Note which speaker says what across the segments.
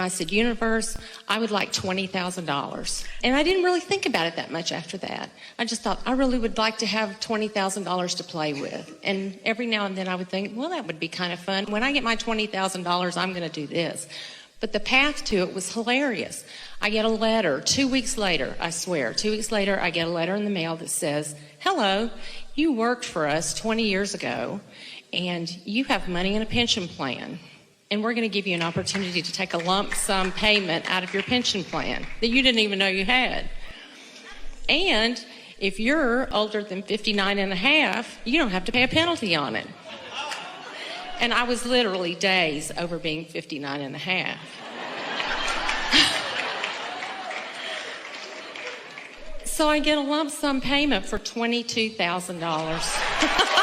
Speaker 1: I said, universe, I would like $20,000. And I didn't really think about it that much after that. I just thought, I really would like to have $20,000 to play with. And every now and then I would think, well, that would be kind of fun. When I get my $20,000, I'm going to do this. But the path to it was hilarious. I get a letter 2 weeks later, I swear, 2 weeks later, I get a letter in the mail that says, hello, you worked for us 20 years ago, and you have money in a pension plan. And we're going to give you an opportunity to take a lump sum payment out of your pension plan that you didn't even know you had. And if you're older than 59 and a half, you don't have to pay a penalty on it. And I was literally days over being 59 and a half. So I get a lump sum payment for $22,000.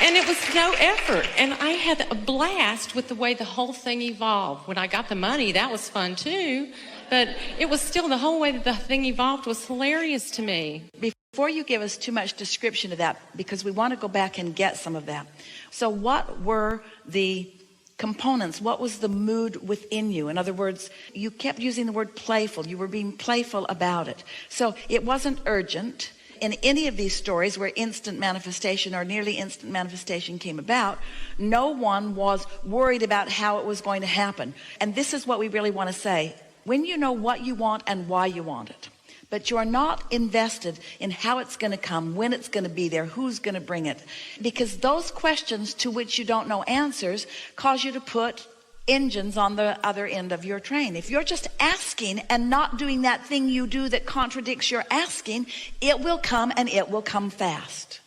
Speaker 1: And it was no effort. And I had a blast with the way the whole thing evolved. When I got the money, that was fun too. But it was still, the whole way that the thing evolved was hilarious to me.
Speaker 2: Before you give us too much description of that, because we want to go back and get some of that. So what were the components? What was the mood within you? In other words, you kept using the word playful. You were being playful about it. So it wasn't urgent. In any of these stories where instant manifestation or nearly instant manifestation came about, no one was worried about how it was going to happen. And this is what we really want to say. When you know what you want and why you want it, but you are not invested in how it's going to come, when it's going to be there, who's going to bring it, because those questions to which you don't know answers cause you to put engines on the other end of your train. If you're just asking and not doing that thing you do that contradicts your asking, it will come, and it will come fast.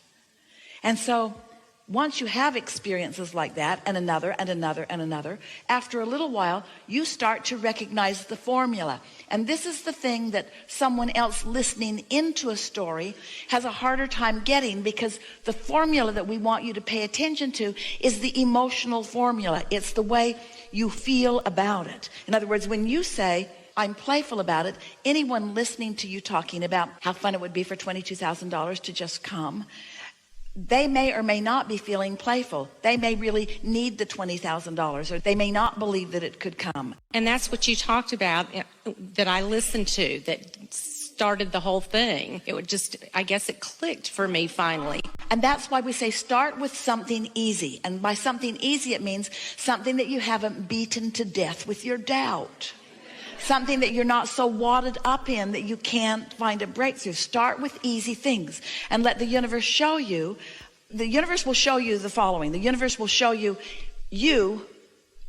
Speaker 2: And so once you have experiences like that, and another and another and another, after a little while you start to recognize the formula. And this is the thing that someone else listening into a story has a harder time getting, because the formula that we want you to pay attention to is the emotional formula. It's the way you feel about it. In other words, when you say, I'm playful about it, anyone listening to you talking about how fun it would be for $22,000 to just come, they may or may not be feeling playful. They may really need the $20,000, or they may not believe that it could come.
Speaker 1: And that's what you talked about that I listened to that started the whole thing. It would just, I guess it clicked for me finally.
Speaker 2: And that's why we say start with something easy. And by something easy, it means something that you haven't beaten to death with your doubt. Something that you're not so wadded up in that you can't find a breakthrough. Start with easy things and let the universe show you. The universe will show you the following. The universe will show you, you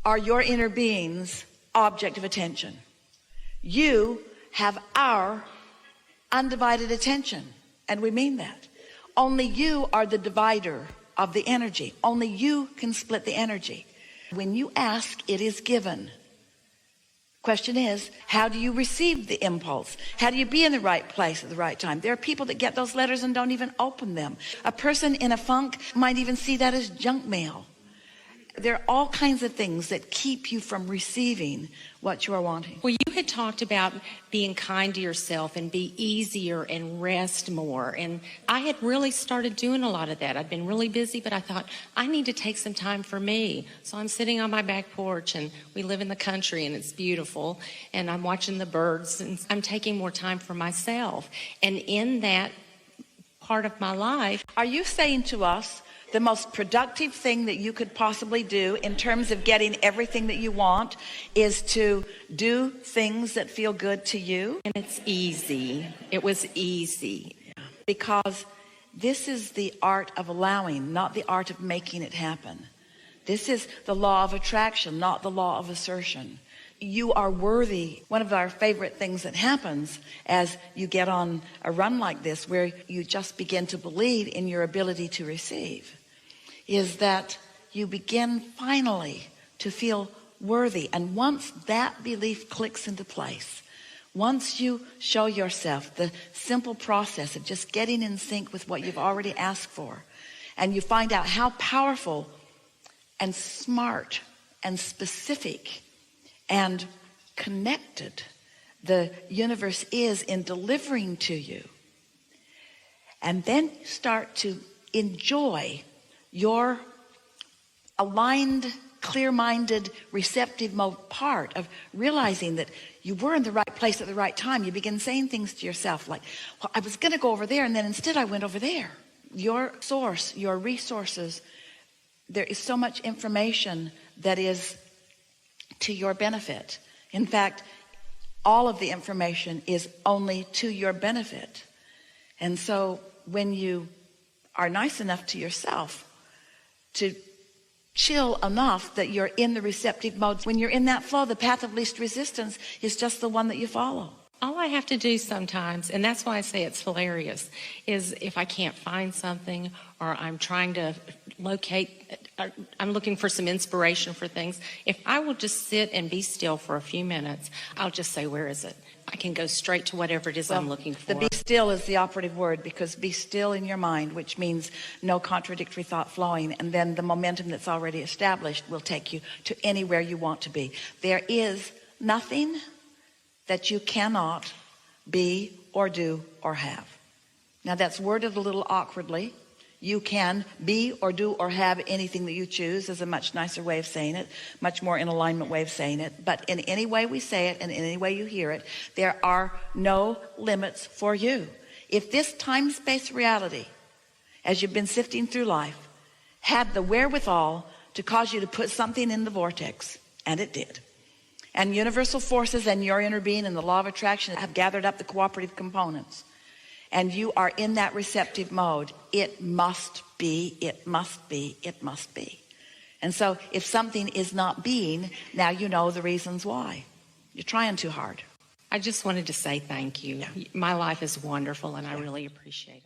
Speaker 2: are your inner being's object of attention. You have our undivided attention. And we mean that. Only you are the divider of the energy. Only you can split the energy. When you ask, it is given. Question is, how do you receive the impulse? How do you be in the right place at the right time? There are people that get those letters and don't even open them. A person in a funk might even see that as junk mail. There are all kinds of things that keep you from receiving what you are wanting.
Speaker 1: Well, you had talked about being kind to yourself and be easier and rest more. And I had really started doing a lot of that. I'd been really busy, but I thought, I need to take some time for me. So I'm sitting on my back porch, and we live in the country, and it's beautiful. And I'm watching the birds, and I'm taking more time for myself. And in that part of my life.
Speaker 2: Are you saying to us, the most productive thing that you could possibly do in terms of getting everything that you want is to do things that feel good to you?
Speaker 1: And it's easy. It was easy.
Speaker 2: Because this is the art of allowing, not the art of making it happen. This is the law of attraction, not the law of assertion. You are worthy. One of our favorite things that happens as you get on a run like this, where you just begin to believe in your ability to receive, is that you begin finally to feel worthy. And once that belief clicks into place, once you show yourself the simple process of just getting in sync with what you've already asked for, and you find out how powerful and smart and specific and connected the universe is in delivering to you, and then start to enjoy your aligned, clear-minded, receptive mode part of realizing that you were in the right place at the right time. You begin saying things to yourself like, well, I was going to go over there, and then instead I went over there. Your source, your resources, there is so much information that is to your benefit. In fact, all of the information is only to your benefit. And so when you are nice enough to yourself to chill enough that you're in the receptive mode, when you're in that flow, the path of least resistance is just the one that you follow.
Speaker 1: All I have to do sometimes, and that's why I say it's hilarious, is if I can't find something or I'm trying to locate, I'm looking for some inspiration for things. If I will just sit and be still for a few minutes, I'll just say, where is it? I can go straight to whatever it is I'm looking for.
Speaker 2: The be still is the operative word, because be still in your mind, which means no contradictory thought flowing, and then the momentum that's already established will take you to anywhere you want to be. There is nothing that you cannot be or do or have. Now that's worded a little awkwardly. You can be or do or have anything that you choose is a much nicer way of saying it, much more in alignment way of saying it. But in any way we say it and in any way you hear it, there are no limits for you. If this time-space reality, as you've been sifting through life, had the wherewithal to cause you to put something in the vortex, and it did, and universal forces and your inner being and the law of attraction have gathered up the cooperative components, and you are in that receptive mode, it must be, it must be, it must be. And so if something is not being, now you know the reasons why. You're trying too hard.
Speaker 1: I just wanted to say thank you. My life is wonderful, and I really appreciate it.